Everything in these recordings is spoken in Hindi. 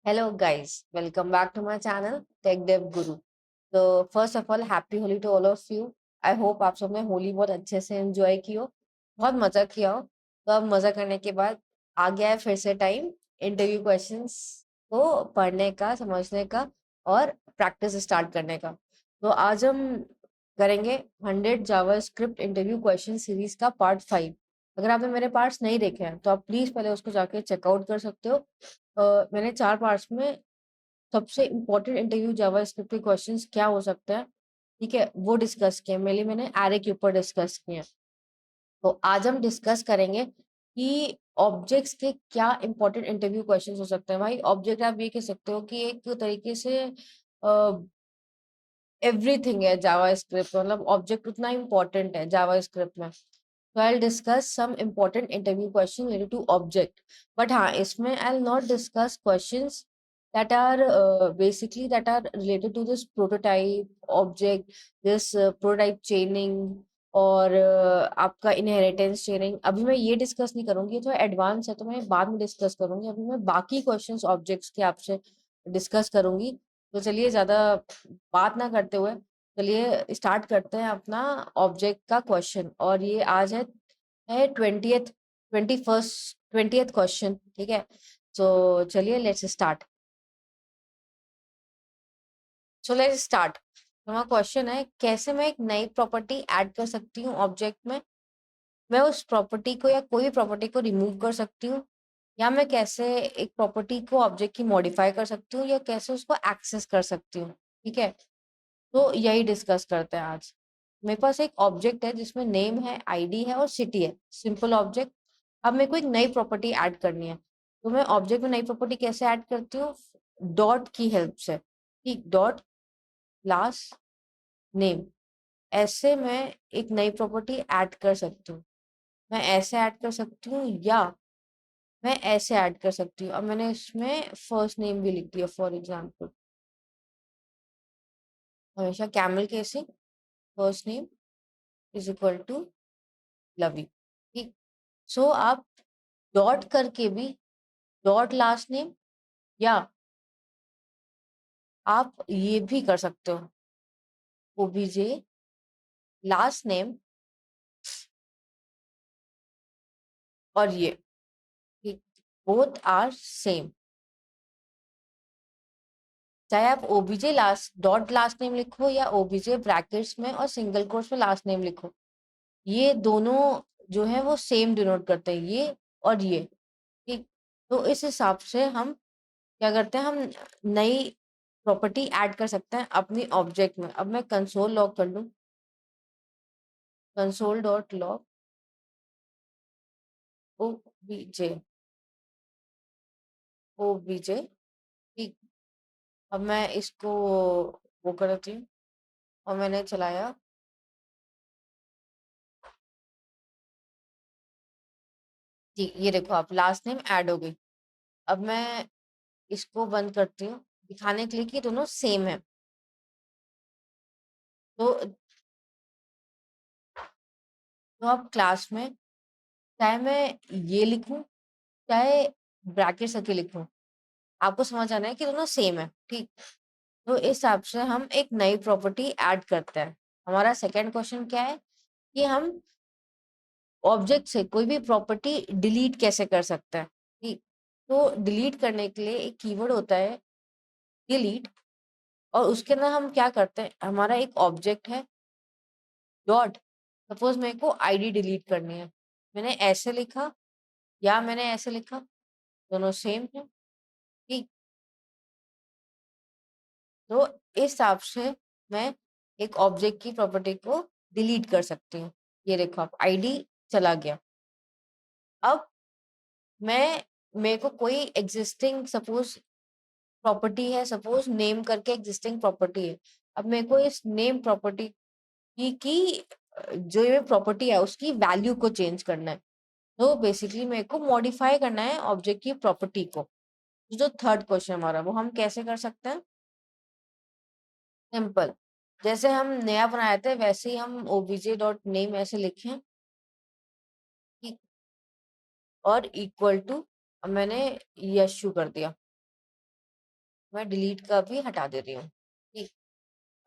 Hello guys, welcome back to my channel Tech Dev Guru. तो first of all happy Holi to all of you. I hope आप सबने होली बहुत अच्छे से एंजॉय की हो, बहुत मजा किया हो। तो अब मजा करने के बाद आ गया है फिर से टाइम इंटरव्यू क्वेश्चंस को पढ़ने का, समझने का और प्रैक्टिस स्टार्ट करने का। तो आज हम करेंगे 100 जावास्क्रिप्ट इंटरव्यू क्वेश्चन सीरीज का पार्ट 5। अगर आपने मेरे पार्ट्स नहीं देखे हैं तो आप प्लीज पहले उसको जाके चेकआउट कर सकते हो। मैंने 4 पार्ट्स में सबसे इम्पोर्टेंट इंटरव्यू जावास्क्रिप्ट के क्वेश्चंस क्या हो सकते हैं, ठीक है, वो डिस्कस किए। मेनली मैंने एरे के ऊपर डिस्कस किए हैं। तो आज हम डिस्कस करेंगे कि ऑब्जेक्ट्स के क्या इंपॉर्टेंट इंटरव्यू क्वेश्चंस हो सकते हैं। भाई ऑब्जेक्ट आप ये कह सकते हो कि एक तरीके से एवरीथिंग है जावास्क्रिप्ट, मतलब ऑब्जेक्ट उतना इम्पोर्टेंट है जावास्क्रिप्ट में। So I'll discuss some important interview questions related to object. But हाँ, इसमें I'll not discuss questions that are basically that are related to this prototype object, this prototype chaining और आपका इनहेरिटेंस चेनिंग। अभी मैं ये डिस्कस नहीं करूंगी, थोड़ा एडवांस है तो मैं बाद में डिस्कस करूंगी। अभी मैं बाकी क्वेश्चंस ऑब्जेक्ट्स के आपसे डिस्कस करूंगी। तो चलिए ज्यादा बात ना करते हुए चलिए स्टार्ट करते हैं अपना ऑब्जेक्ट का क्वेश्चन। और ये आज है 20th क्वेश्चन, ठीक है। तो चलिए लेट्स स्टार्ट। हमारा क्वेश्चन है, कैसे मैं एक नई प्रॉपर्टी ऐड कर सकती हूँ ऑब्जेक्ट में। मैं उस प्रॉपर्टी को या कोई भी प्रॉपर्टी को रिमूव कर सकती हूँ, या मैं कैसे एक प्रॉपर्टी को ऑब्जेक्ट की मॉडिफाई कर सकती हूँ, या कैसे उसको एक्सेस कर सकती हूँ, ठीक है। तो यही डिस्कस करते हैं आज। मेरे पास एक ऑब्जेक्ट है जिसमें नेम है, आईडी है और सिटी है, सिंपल ऑब्जेक्ट। अब मेरे को एक नई प्रॉपर्टी ऐड करनी है। तो मैं ऑब्जेक्ट में नई प्रॉपर्टी कैसे ऐड करती हूँ? डॉट की हेल्प से, ठीक। डॉट क्लास नेम, ऐसे मैं एक नई प्रॉपर्टी ऐड कर सकती हूँ। मैं ऐसे ऐड कर सकती हूँ या मैं ऐसे ऐड कर सकती हूँ। अब मैंने इसमें फर्स्ट नेम भी लिख दिया, फॉर एग्जाम्पल हमेशा camel case first name is equal to लवी, ठीक। सो आप डॉट करके भी डॉट लास्ट नेम, या आप ये भी कर सकते हो, ओबीजे लास्ट नेम और ये, ठीक। Both are same. चाहे आप OBJ last dot last name लिखो या ओबीजे ब्रैकेट्स में और सिंगल कोट्स में लास्ट नेम लिखो, ये दोनों जो है वो सेम डिनोट करते हैं, ये और ये, ठीक। तो इस हिसाब से हम क्या करते हैं, हम नई प्रॉपर्टी ऐड कर सकते हैं अपनी ऑब्जेक्ट में। अब मैं कंसोल लॉग कर लूँ, console dot log OBJ OBJ, ठीक। अब मैं इसको वो कर देती हूँ और मैंने चलाया, जी। ये देखो आप लास्ट नेम ऐड हो गई। अब मैं इसको बंद करती हूँ दिखाने के लिए कि दोनों सेम है। तो अब क्लास में चाहे मैं ये लिखूं चाहे ब्रैकेट्स करके लिखूं, आपको समझ आना है कि दोनों सेम है, ठीक। तो इस हिसाब से हम एक नई प्रॉपर्टी ऐड करते हैं। हमारा सेकंड क्वेश्चन क्या है कि हम ऑब्जेक्ट से कोई भी प्रॉपर्टी डिलीट कैसे कर सकते हैं, ठीक। तो डिलीट करने के लिए एक कीवर्ड होता है डिलीट, और उसके अंदर हम क्या करते हैं, हमारा एक ऑब्जेक्ट है डॉट, सपोज मेरे को आईडी डिलीट करनी है, मैंने ऐसे लिखा या मैंने ऐसे लिखा, दोनों सेम है, ठीक। तो इस हिसाब से मैं एक ऑब्जेक्ट की प्रॉपर्टी को डिलीट कर सकती हूँ। ये देखो आप आईडी चला गया। अब मैं मेरे को कोई एग्जिस्टिंग सपोज प्रॉपर्टी है, सपोज नेम करके एग्जिस्टिंग प्रॉपर्टी है। अब मेरे को इस नेम प्रॉपर्टी की जो ये प्रॉपर्टी है उसकी वैल्यू को चेंज करना है। तो बेसिकली मेरे को मॉडिफाई करना है ऑब्जेक्ट की प्रॉपर्टी को। तो जो थर्ड क्वेश्चन हमारा वो हम कैसे कर सकते हैं? सिंपल, जैसे हम नया बनाए थे वैसे ही हम ओबीजे डॉट नेम ऐसे लिखें, ठीक। और इक्वल टू, अब मैंने यशु कर दिया, मैं डिलीट का भी हटा दे रही हूँ। ठीक,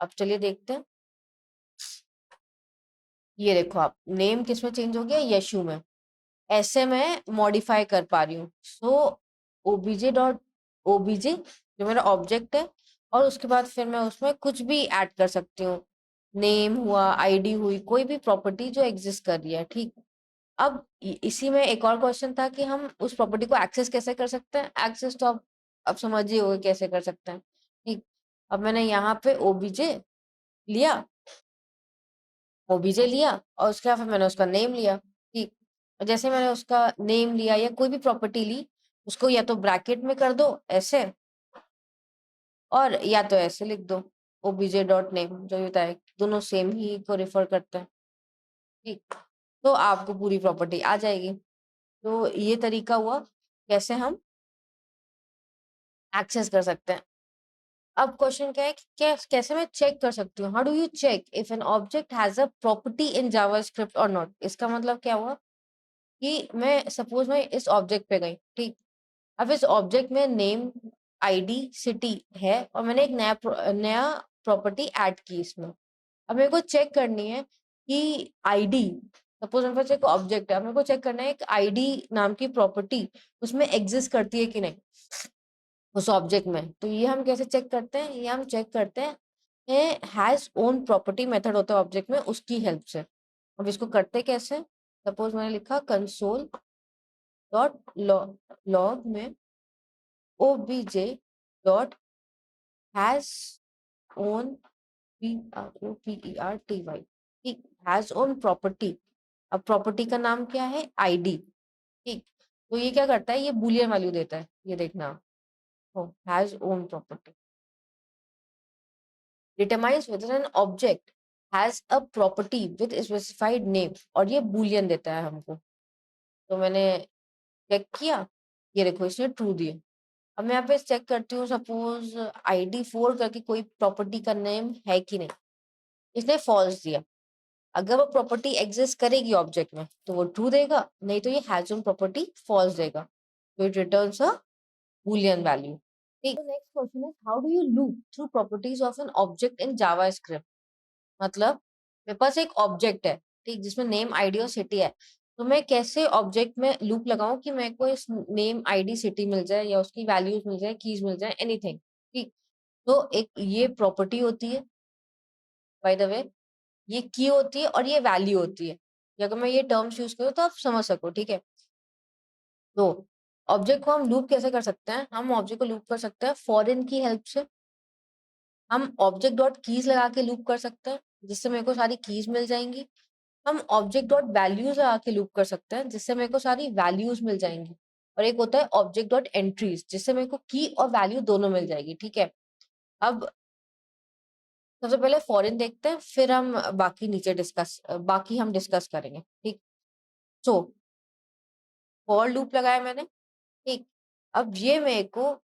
अब चलिए देखते हैं। ये देखो आप, नेम किसमें चेंज हो गया? यशु में। ऐसे मैं मॉडिफाई कर पा रही हूँ। सो ओबीजे डॉट ओबीजे जो मेरा ऑब्जेक्ट है, और उसके बाद फिर मैं उसमें कुछ भी ऐड कर सकती हूँ। नेम हुआ, आईडी हुई, कोई भी प्रॉपर्टी जो एग्जिस्ट कर रही है। ठीक, अब इसी में एक और क्वेश्चन था कि हम उस प्रॉपर्टी को एक्सेस कैसे कर सकते हैं। एक्सेस तो अब समझ ही होगा कैसे कर सकते हैं। ठीक, अब मैंने यहाँ पे ओबीजे लिया, ओबीजे लिया, और उसके बाद फिर मैंने उसका नेम लिया। ठीक, और जैसे मैंने उसका नेम लिया या कोई भी प्रॉपर्टी ली, उसको या तो ब्रैकेट में कर दो ऐसे, और या तो ऐसे लिख दो, ओबीजे डॉट नेम, जो होता है दोनों सेम ही को रेफर करते हैं। ठीक, तो आपको पूरी प्रॉपर्टी आ जाएगी। तो ये तरीका हुआ कैसे हम एक्सेस कर सकते हैं। अब क्वेश्चन क्या है कि कैसे मैं चेक कर सकती हूँ? How do you check if an object has a property in JavaScript और नॉट? इसका मतलब क्या हुआ कि मैं सपोज मैं इस ऑब्जेक्ट पे गई। ठीक, अब इस ऑब्जेक्ट में नेम, आईडी, सिटी है, और मैंने एक नया प्रॉपर्टी ऐड की इसमें। अब मेरे को चेक करनी है कि आईडी, सपोज मेरे पास एक ऑब्जेक्ट है, अब मेरे को चेक करना है एक आईडी नाम की प्रॉपर्टी उसमें एग्जिस्ट करती है कि नहीं, उस ऑब्जेक्ट में। तो ये हम कैसे चेक करते हैं? ये हम चेक करते हैं हैज ओन प्रॉपर्टी मेथड होता है ऑब्जेक्ट में, उसकी हेल्प से। अब इसको करते कैसे? सपोज मैंने लिखा कंसोल डॉट लॉग में obj dot has own PROPERTY, ठीक, हैज ओन प्रॉपर्टी। अब प्रॉपर्टी का नाम क्या है? आईडी। ठीक, तो ये क्या करता है? ये बूलियन वैल्यू देता है, ये देखना, हो has own property determines whether an object has a property with specified name, और ये बूलियन देता है हमको। तो मैंने चेक किया, ये देखो इसने ट्रू दिए। अब मैं यहाँ पे चेक करती हूँ, सपोज ID4 करके कोई प्रॉपर्टी का नेम है कि नहीं, इसने फॉल्स दिया। अगर वो प्रॉपर्टी एग्जिस्ट करेगी ऑब्जेक्ट में तो वो ट्रू देगा, नहीं तो ये हैज ओन प्रॉपर्टी फॉल्स देगा। तो it returns a boolean value. ठीक, next question is how do you loop through properties of an object in JavaScript? मतलब मेरे पास एक ऑब्जेक्ट है, ठीक, जिसमें नेम, आईडी और सिटी है। तो मैं कैसे ऑब्जेक्ट में लूप लगाऊं कि मेरे को इस नेम, आईडी, सिटी मिल जाए, या उसकी वैल्यूज मिल जाए, कीज मिल जाए, एनीथिंग। ठीक, तो एक ये प्रॉपर्टी होती है, बाय द वे, ये की होती है और ये वैल्यू होती है। ये अगर मैं ये टर्म्स यूज करूँ तो आप समझ सको। ठीक है, तो ऑब्जेक्ट को हम लूप कैसे कर सकते हैं? हम ऑब्जेक्ट को लूप कर सकते हैं फॉरेन की हेल्प से। हम ऑब्जेक्ट डॉट कीज लगा के लूप कर सकते हैं, जिससे मेरे को सारी कीज मिल जाएंगी। हम ऑब्जेक्ट डॉट वैल्यूज लगा के लूप कर सकते हैं, जिससे मेरे को सारी वैल्यूज मिल जाएंगी। और एक होता है ऑब्जेक्ट डॉट एंट्रीज, जिससे मेरे को की और वैल्यू दोनों मिल जाएगी। ठीक है, अब सबसे पहले फॉरेन देखते हैं, फिर हम बाकी हम डिस्कस करेंगे। ठीक, सो फॉर लूप लगाया मैंने। ठीक, अब ये मेरे को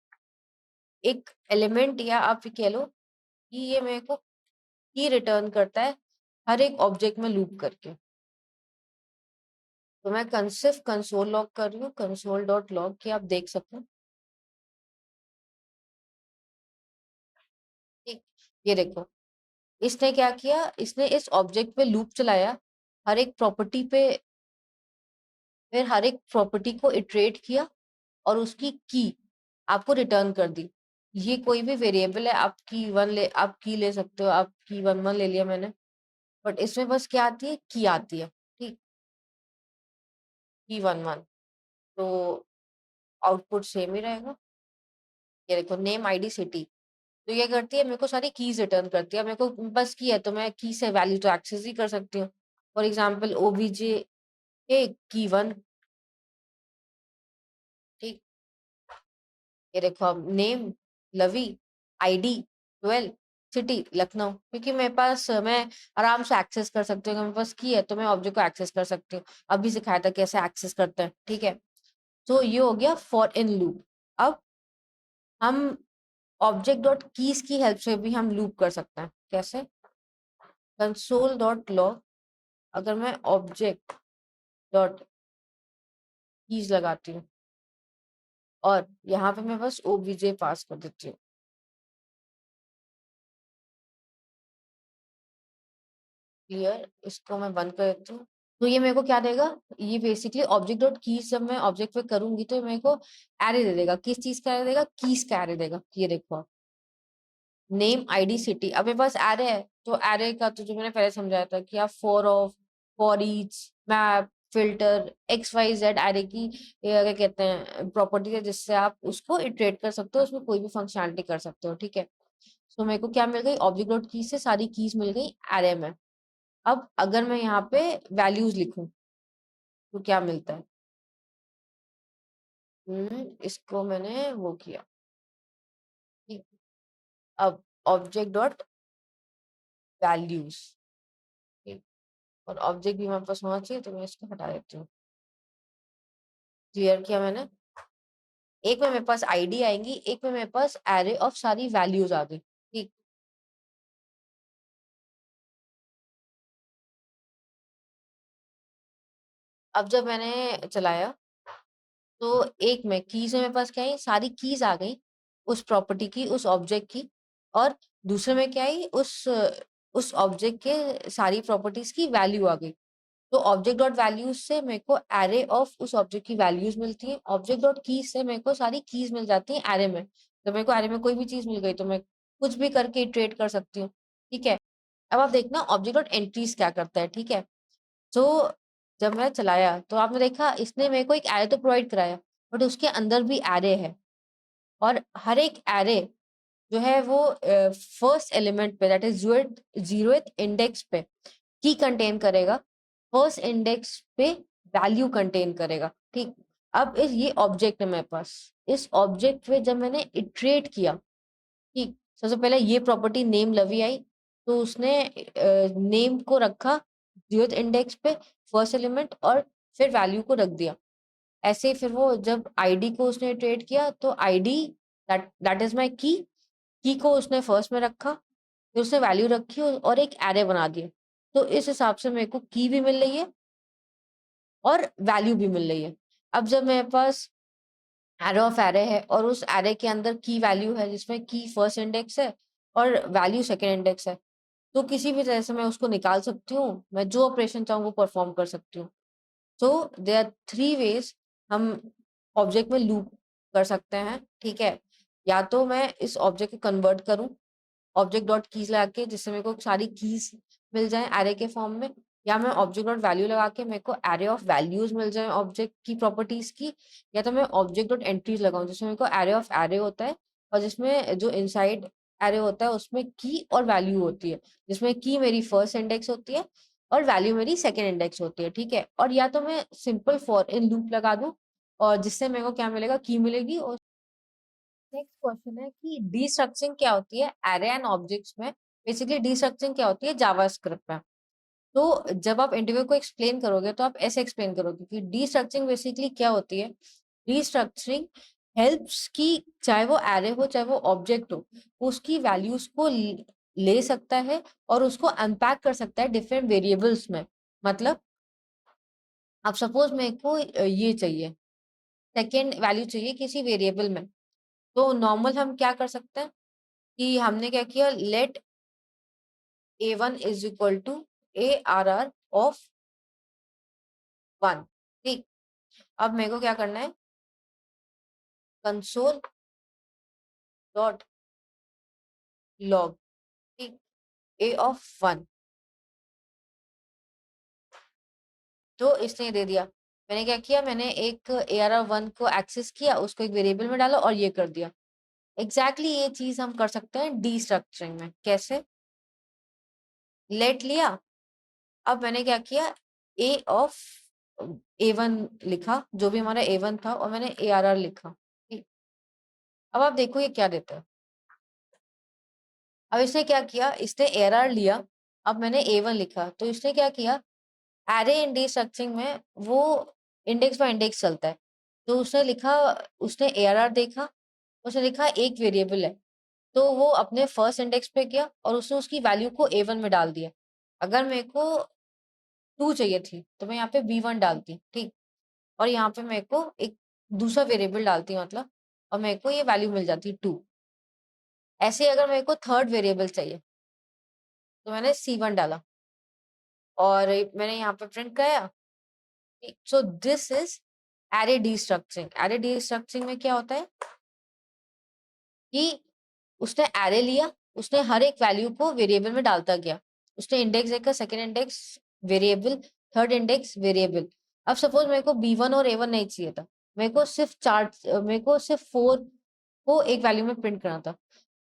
एक एलिमेंट, या आप ये कह लो कि ये मेरे को की रिटर्न करता है हर एक ऑब्जेक्ट में लूप करके। तो मैं सिर्फ कंसोल लॉग कर रही हूँ, कंसोल डॉट लॉग, कि आप देख सको। ठीक, ये देखो इसने क्या किया, इसने इस ऑब्जेक्ट पे लूप चलाया, हर एक प्रॉपर्टी पे, फिर हर एक प्रॉपर्टी को इटरेट किया, और उसकी की आपको रिटर्न कर दी। ये कोई भी वेरिएबल है, आप की ले सकते हो, आप की 1 1 ले लिया मैंने, बट इसमें बस क्या आती है? की आती है। ठीक, की 1 1, तो आउटपुट सेम ही रहेगा। ये देखो नेम, आईडी, सिटी, तो ये करती है मेरे को सारी कीज रिटर्न करती है। मेरे को बस की है तो मैं की से वैल्यू तो एक्सेस ही कर सकती हूँ। फॉर एग्जाम्पल ओबीजे की 1। ठीक, ये देखो अब नेम लवी, आईडी 12, सिटी लखनऊ, क्योंकि मेरे पास मैं आराम से एक्सेस कर सकती हूँ। अगर मेरे पास की है तो मैं ऑब्जेक्ट को एक्सेस कर सकती हूँ। अभी सिखाया था कैसे एक्सेस करते हैं। ठीक है, तो ये हो गया फॉर इन लूप। अब हम ऑब्जेक्ट डॉट कीज की हेल्प से भी हम लूप कर सकते हैं। कैसे? कंसोल डॉट लॉग, अगर मैं ऑब्जेक्ट डॉट कीज लगाती हूँ और यहाँ पे मैं बस ओबीजे पास कर देती हूँ, क्लियर, इसको मैं बंद कर देती हूँ। तो ये मेरे को क्या देगा? ये बेसिकली ऑब्जेक्ट डॉट कीज़ जब मैं ऑब्जेक्ट पे करूँगी तो मेरे को अरे दे देगा। किस चीज़ का अरे देगा? कीज़ का अरे देगा। ये देखो आप। Name, ID, city. अब मेरे पास अरे है, तो अरे का तो जो मैंने पहले समझाया था कि आप for of, for each, map, filter, X, Y, Z array की ये क्या कहते हैं प्रॉपर्टी है जिससे आप उसको इटरेट कर सकते हो, उसमें कोई भी फंक्शनैलिटी कर सकते हो, ठीक है? सो मेरे को क्या मिल गई? ऑब्जेक्ट डॉट कीज़ से सारी कीज़ मिल गई अरे में। अब अगर मैं यहाँ पे वैल्यूज़ लिखूँ, तो क्या मिलता है? इसको मैंने वो किया, ठीक। अब ऑब्जेक्ट डॉट वैल्यूज़, ठीक। और ऑब्जेक्ट भी हमारे पास होना चाहिए, तो मैं इसको हटा देती हूँ। क्लियर किया मैंने? एक में मेरे पास आईडी आएँगी, एक में मेरे पास अरे ऑफ सारी वैल्यूज़ आ गई, ठीक। अब जब मैंने चलाया, तो एक में कीज़ में मेरे पास क्या आई? सारी कीज़ आ गई, उस प्रॉपर्टी की, उस ऑब्जेक्ट की। और दूसरे में क्या आई? उस ऑब्जेक्ट के सारी प्रॉपर्टीज़ की वैल्यू आ गई। तो ऑब्जेक्ट डॉट वैल्यूज़ से मेरे को अरे ऑफ उस ऑब्जेक्ट की वैल्यूज़ मिलती हैं। ऑब्जेक्ट डॉट कीज़ से मेरे को सारी कीज़ मिल जाती हैं अरे में। तो मेरे को अरे में कोई भी चीज़ मिल गई तो मैं कुछ भी करके इटरेट कर सकती हूँ, ठीक है? अब आप देखना ऑब्जेक्ट डॉट एंट्रीज़ क्या करता है, ठीक है? तो जब मैं चलाया तो आपने देखा इसने मेरे को एक अरे तो प्रोवाइड कराया, बट उसके अंदर भी अरे है। और हर एक अरे जो है वो फर्स्ट एलिमेंट पे दैट इज़ 0th इंडेक्स पे की कंटेन करेगा, फर्स्ट इंडेक्स पे वैल्यू कंटेन करेगा, ठीक? अब इस ये ऑब्जेक्ट है मेरे पास, इस ऑब्जेक्ट पे जब मैंने इटरेट किया, ठीक? सबसे पहले ये प्रॉपर्टी नेम लवी आई, तो उसने नेम को रखा 0th इंडेक्स पे फर्स्ट एलिमेंट और फिर वैल्यू को रख दिया। ऐसे ही फिर वो जब आईडी को उसने इटरेट किया तो ID that that is my की को उसने फर्स्ट में रखा, फिर उसने वैल्यू रखी और एक अरे बना दिया। तो इस हिसाब से मेरे को की भी मिल रही है और वैल्यू भी मिल रही है। अब जब मेरे पास अरे ऑफ अरे है और उस अरे के अंदर की वैल्यू है जिसमें की फर्स्ट इंडेक्स है और वैल्यू सेकंड इंडेक्स है, तो किसी भी तरह से मैं उसको निकाल सकती हूँ। मैं जो ऑपरेशन चाहूँ वो परफॉर्म कर सकती हूँ। तो देयर आर 3 वेज़ हम ऑब्जेक्ट में लूप कर सकते हैं, ठीक है? या तो मैं इस ऑब्जेक्ट को कन्वर्ट करूँ ऑब्जेक्ट डॉट कीज़ लगा के जिससे मेरे को सारी कीज़ मिल जाएँ अरे के फॉर्म में, या मैं ऑब्जेक्ट डॉट वैल्यू लगा के मेरे को अरे ऑफ वैल्यूज़ मिल जाएँ ऑब्जेक्ट की प्रॉपर्टीज़ की, या तो मैं ऑब्जेक्ट डॉट एंट्रीज़ लगाऊँ जिसमें मेरे को अरे ऑफ अरे होता है और जिसमें जो इनसाइड अरे होता है उसमें की और वैल्यू होती है। जिसमें की मेरी फर्स्ट इंडेक्स होती है और वैल्यू मेरी सेकंड इंडेक्स होती है, ठीक है? और या तो मैं सिंपल फॉर इन लूप लगा दूँ और जिससे मेरे को क्या मिलेगा की मिलेगी और नेक्स्ट क्वेश्चन है कि डीस्ट्रक्चरिंग क्या होती है अरे एंड ऑब्जेक्ट्स में? बेसिकली डीस्ट्रक्चरिंग क्या होती है जावास्क्रिप्ट में। तो जब आप इंटरव्यू को एक्सप्लेन करोगे तो आप ऐसे एक्सप्लेन करोगे कि डीस्ट्रक्चरिंग बेसिकली क्या होती है? डीस्ट्रक्चरिंग हेल्प्स कि चाहे वो अरे हो चाहे वो ऑब्जेक्ट हो, उसकी वैल्यूज को ले सकता है और उसको अनपैक कर सकता है डिफरेंट वेरिएबल्स में। मतलब अब सपोज मेरे को ये चाहिए, सेकंड वैल्यू चाहिए किसी वेरिएबल में, तो नॉर्मल हम क्या कर सकते हैं कि हमने क्या किया let A1 is equal to ARR of 1, ठीक। अब मेरे को क्या करना है कंसोल डॉट लॉग, ठीक, A ऑफ 1 तो इसने दे दिया। मैंने क्या किया मैंने एक ARR 1 को एक्सेस किया, उसको एक वेरिएबल में डाला और ये कर दिया। एग्ज़ैक्टली ये चीज़ हम कर सकते हैं डीस्ट्रक्चरिंग में। कैसे? लेट लिया, अब मैंने क्या किया A ऑफ A1 लिखा, जो भी हमारा A1 था और मैंने ARR लिखा, ठीक। अब आप देखो ये क्या देता है। अब इसने क्या किया, इसने एरर लिया, अब मैंने A1 लिखा, तो इसने क्या किया, अरे इंडेक्स स्ट्रक्चरिंग में वो इंडेक्स बाय इंडेक्स चलता है। तो उसने लिखा उसने एरर देखा, उसने लिखा एक वेरिएबल है, तो वो अपने फर्स्ट इंडेक्स पे गया और उसने उसकी वैल्यू को A1 में डाल दिया। अगर मेरे को 2 चाहिए थी, तो मैं यहाँ पे B1 डालती, ठीक? और यहाँ पे मेरे को एक दूसरा वेरिएबल डालती मतलब और मेरे को ये वैल्यू मिल जाती 2। ऐसे ही अगर मेरे को थर्ड वेरिएबल चाहिए, तो मैंने C1 डाला। और मैंने यहाँ पे प्रिंट किया। So this is array destructuring. Array destructuring में क्या होता है कि उसने एरे लिया, उसने हर एक वैल्यू को वेरिएबल में डालता गया। उसने इंडेक्स देखा, second index variable, third index variable. अब सपोज मेरे को B1 और A1 नहीं चाहिए था, मेरे को सिर्फ 4 को एक वैल्यू में प्रिंट करना था,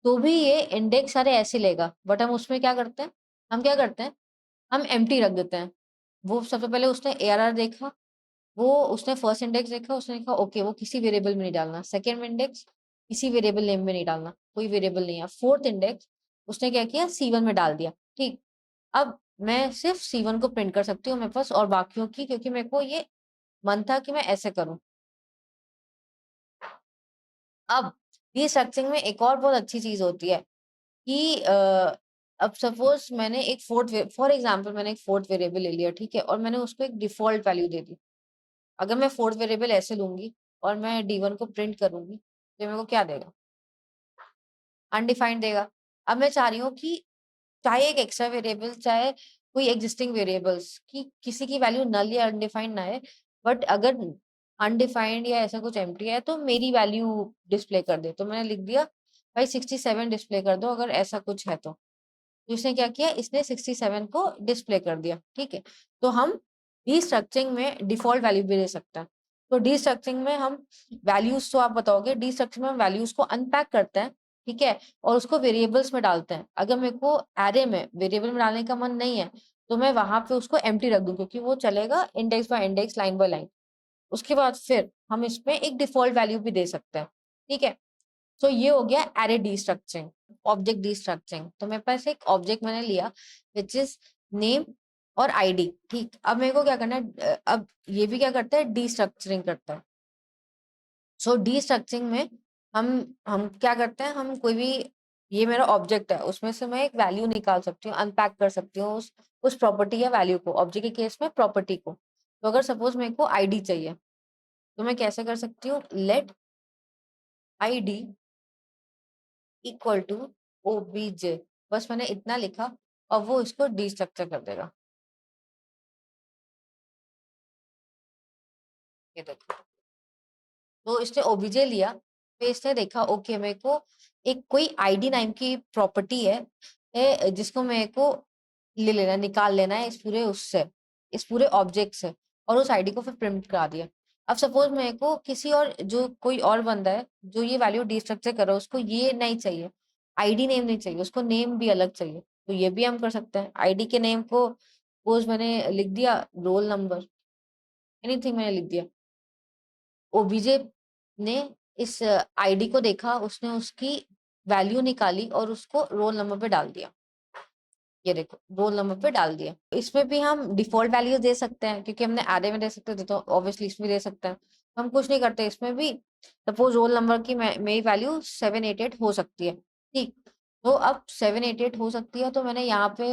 तो भी ये इंडेक्स सारे ऐसे लेगा। बट हम उसमें क्या करते हैं, हम एम्प्टी रख देते हैं। वो सबसे पहले उसने ARR देखा, वो उसने फर्स्ट इंडेक्स देखा, उसने देखा ओके वो किसी वेरिएबल में नहीं डालना। सेकंड इंडेक्स किसी वेरिएबल नेम में नहीं डालना, कोई वेरिएबल नहीं है। फोर्थ इंडेक्स उसने क्या किया, C1 में डाल दिया। ठीक, अब मैं सिर्फ C1 को प्रिंट कर सकती हूँ मेरे पास, और बाकियों की, क्योंकि मेरे को ये मन था कि मैं ऐसे करूं। अब डीस्ट्रक्चरिंग में एक और बहुत अच्छी चीज होती है कि अब सपोज मैंने एक फॉर एग्जाम्पल मैंने एक फोर्थ वेरिएबल ले लिया, ठीक है, और मैंने उसको एक डिफॉल्ट वैल्यू दे दी। अगर मैं फोर्थ वेरिएबल ऐसे लूंगी और मैं D1 को प्रिंट करूंगी, तो मेरे को क्या देगा, अनडिफाइंड देगा। अब मैं चाह रही हूँ कि चाहे एक एक्स्ट्रा वेरिएबल, चाहे कोई एग्जिस्टिंग वेरिएबल्स की किसी की वैल्यू नल या अनडिफाइंड ना है, बट अगर अनडिफाइंड या ऐसा कुछ एम्प्टी है तो मेरी वैल्यू डिस्प्ले कर दे। तो मैंने लिख दिया भाई 67 डिस्प्ले कर दो अगर ऐसा कुछ है तो। तो इसने क्या किया, इसने 67 को डिस्प्ले कर दिया। ठीक है, तो हम डीस्ट्रक्चरिंग में डिफॉल्ट वैल्यू भी दे सकते हैं। तो डीस्ट्रक्चरिंग में हम वैल्यूज, तो आप बताओगे, डीस्ट्रक्चरिंग में हम वैल्यूज को अनपैक करते हैं, ठीक है, और उसको वेरिएबल्स में डालते हैं। अगर मेरे को एरे में वेरिएबल में डालने का मन नहीं है, तो मैं वहां पे उसको एम्प्टी रख दूं, क्योंकि वो चलेगा index bye index, line by line. उसके बाद फिर हम इसमें एक डिफॉल्ट वैल्यू भी दे सकते हैं। ठीक है, तो ये हो गया एरे डीस्ट्रक्चरिंग। ऑब्जेक्ट डीस्ट्रक्चरिंग, तो मेरे पास एक ऑब्जेक्ट मैंने लिया विच इज नेम और आईडी। ठीक, अब मेरे को क्या करना है, अब ये भी क्या करता है, डीस्ट्रक्चरिंग करता है। सो डीस्ट्रक्चरिंग में हम क्या करते हैं, हम कोई भी, ये मेरा ऑब्जेक्ट है, उसमें से मैं एक वैल्यू निकाल सकती हूँ, अनपैक कर सकती हूँ उस प्रॉपर्टी या वैल्यू को। ऑब्जेक्ट के केस में प्रॉपर्टी को। तो अगर सपोज मेरे को आईडी चाहिए, तो मैं कैसे कर सकती हूँ, let ID equal to OBJ. बस मैंने इतना लिखा और वो इसको डीस्ट्रक्चर कर देगा। ये देखो, तो इसने ओबीजे लिया, फिर इसने देखा ओके मेरे को एक कोई आईडी नाम की प्रॉपर्टी है, जिसको मेरे को ले लेना, निकाल लेना है इस पूरे ऑब्जेक्ट से, और उस आईडी को फिर प्रिंट करा दिया। अब सपोज मेरे को किसी और, जो कोई और बंदा है जो ये वैल्यू डिस्ट्रक्चर कर रहा है, उसको ये नहीं चाहिए, आईडी नेम नहीं चाहिए, उसको नेम भी अलग चाहिए, तो ये भी हम कर सकते हैं। आईडी के नेम को सपोज मैंने लिख दिया रोल नंबर, एनीथिंग मैंने लिख दिया। ओबीजे ने इस आईडी को देखा, उसने उसकी वैल्यू निकाली और उसको रोल नंबर पे डाल दिया। ये देखो, रोल नंबर पे डाल दिया। इसमें भी हम डिफॉल्ट वैल्यू दे सकते हैं, क्योंकि हमने एरे में दे सकते थे, तो ऑब्वियसली इसमें दे सकते हैं। हम कुछ नहीं करते इसमें भी। सपोज रोल नंबर की मेरी वैल्यू 788 हो सकती है। ठीक, तो अब 788 हो सकती है, तो मैंने यहाँ पे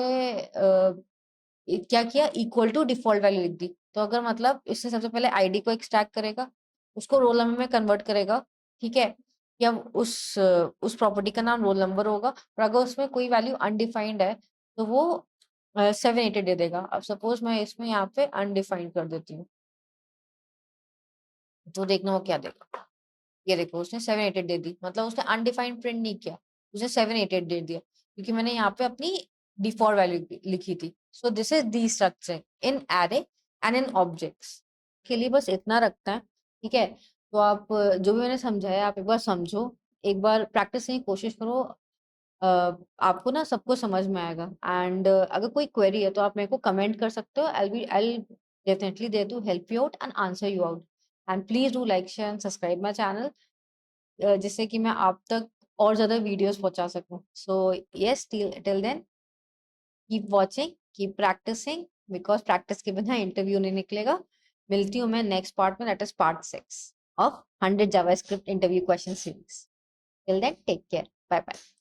क्या किया, इक्वल टू डिफॉल्ट वैल्यू लिख दी। तो अगर मतलब इससे सबसे पहले आईडी को एक्सट्रैक्ट करेगा, उसको रोल नंबर में कन्वर्ट करेगा, ठीक है, या उस प्रॉपर्टी का नाम रोल नंबर होगा, और अगर उसमें कोई वैल्यू अनडिफाइंड है तो वो 780 दे देगा। अब सपोज मैं इसमें यहाँ पे अनडिफाइंड कर देती हूँ, तो देखना वो क्या देगा। ये देखो, उसने 788 दे दी, मतलब उसने अनडिफाइंड प्रिंट नहीं किया, उसने 788 दे दिया, क्योंकि मैंने यहाँ पे अपनी डिफॉल्ट वैल्यू लिखी थी। सो this is the structure in array and in objects. के लिए बस इतना रखता है, ठीक है। तो आप जो भी मैंने समझाया, आप एक बार समझो, एक बार प्रैक्टिस की कोशिश करो। आपको ना सब कुछ समझ में आएगा। एंड अगर कोई क्वेरी है तो आप मेरे को कमेंट कर सकते हो। I definitely there to help you out and answer you out. And please do like, share and subscribe my channel, जिससे कि मैं आप तक और ज़्यादा वीडियोस पहुँचा सकूँ। So yes, till then keep watching, keep practicing, because practice के बिना इंटरव्यू नहीं निकलेगा। मिलती हूँ मैं नेक्स्ट पार्ट में, that is part 6 of 100 JavaScript interview question series. Till then take care, bye bye.